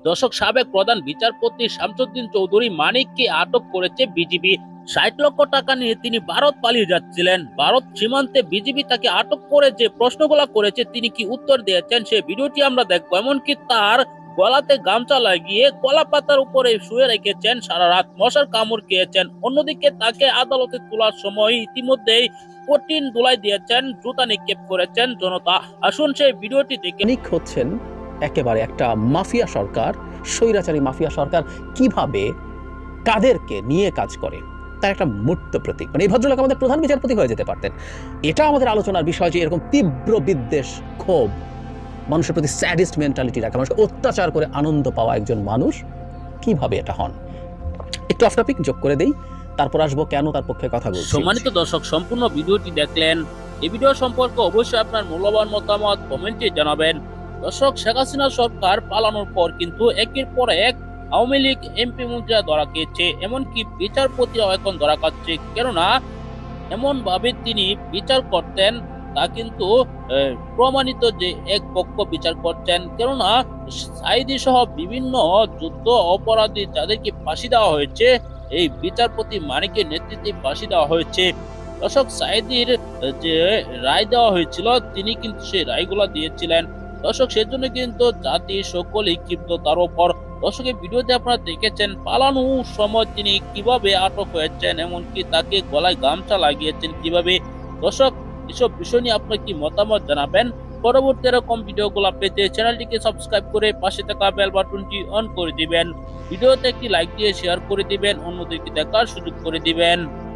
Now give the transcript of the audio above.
দর্শক, সাবেক প্রধান বিচারপতি শামসুদ্দিন চৌধুরী মানিককে আটক করেছে বিজিবি। 60 লক্ষ টাকা নিয়ে তিনি ভারত পালিয়ে যাচ্ছিলেন। ভারত সীমান্তে বিজিবি তাকে আটক করে যে প্রশ্নগুলো করেছে তিনি কি উত্তর দিয়েছেন সেই ভিডিওটি আমরা দেখবো। এমনকি তার গলাতে গামছা লাগিয়ে কলা পাতার উপরে শুয়ে রেখেছেন, সারা রাত মশার কামড় খেয়েছেন। অন্যদিকে তাকে আদালতে তোলার সময় ইতিমধ্যেই কঠিন ধুলাই দিয়েছেন, জুতা নিক্ষেপ করেছেন জনতা। আসুন সেই ভিডিওটি দেখে। হচ্ছেন একেবারে একটা মাফিয়া সরকার, স্বৈরাচারী মাফিয়া সরকার কিভাবে কাদেরকে নিয়ে কাজ করে তার একটা মূর্ত প্রতীক। মানে এই ভদ্রলোক আমাদের প্রধান বিচারপতি হয়ে যেতে পারতেন। এটা আমাদের আলোচনার বিষয় যে এরকম তীব্র বিদ্বেষ, ক্ষোভ, মানুষের প্রতি স্যাডিস্ট মেন্টালিটি রাখা, মানুষকে অত্যাচার করে আনন্দ পাওয়া একজন মানুষ কিভাবে এটা হন। একটু অফ টপিক যোগ করে দেই, তারপর আসবো কেন তার পক্ষে কথা বলছি। সম্মানিত দর্শক, সম্পূর্ণ ভিডিওটি দেখলেন। এই ভিডিও সম্পর্কে অবশ্যই আপনার মূল্যবান মতামত কমেন্টে জানাবেন। দর্শক, শেখ হাসিনা সরকার পালানোর পর কিন্তু একের পর এক আওয়ামী লীগ এমপি মন্ত্রীরা ধরা খেয়েছে, এমনকি বিচারপতিরাও এখন ধরা খাচ্ছে। কেননা এমন ভাবে তিনি বিচার করতেন তা কিন্তু প্রমাণিত যে এক পক্ষ বিচার করছেন। কেননা সাইদি সহ বিভিন্ন যুদ্ধ অপরাধী যাদেরকে ফাঁসি দেওয়া হয়েছে এই বিচারপতি মানিকের নেতৃত্বে ফাঁসি দেওয়া হয়েছে। দর্শক, সাইদির যে রায় দেওয়া হয়েছিল তিনি কিন্তু সেই রায়গুলো দিয়েছিলেন। দর্শক, সেজন্য কিন্তু জাতি সকলেই ক্ষিপ্ত তার উপর। দর্শকের ভিডিওতে আপনারা দেখেছেন পালানোর সময় তিনি কিভাবে আটক হয়েছেন, এমনকি তাকে গলায় গামছা লাগিয়েছেন কিভাবে। দর্শক, এসব বিষয় নিয়ে আপনার কি মতামত জানাবেন। পরবর্তী এরকম ভিডিওগুলো পেতে চ্যানেলটিকে সাবস্ক্রাইব করে পাশে থাকা বেল বাটনটি অন করে দিবেন। ভিডিওতে একটি লাইক দিয়ে শেয়ার করে দিবেন, অন্যদেরকে দেখার সুযোগ করে দিবেন।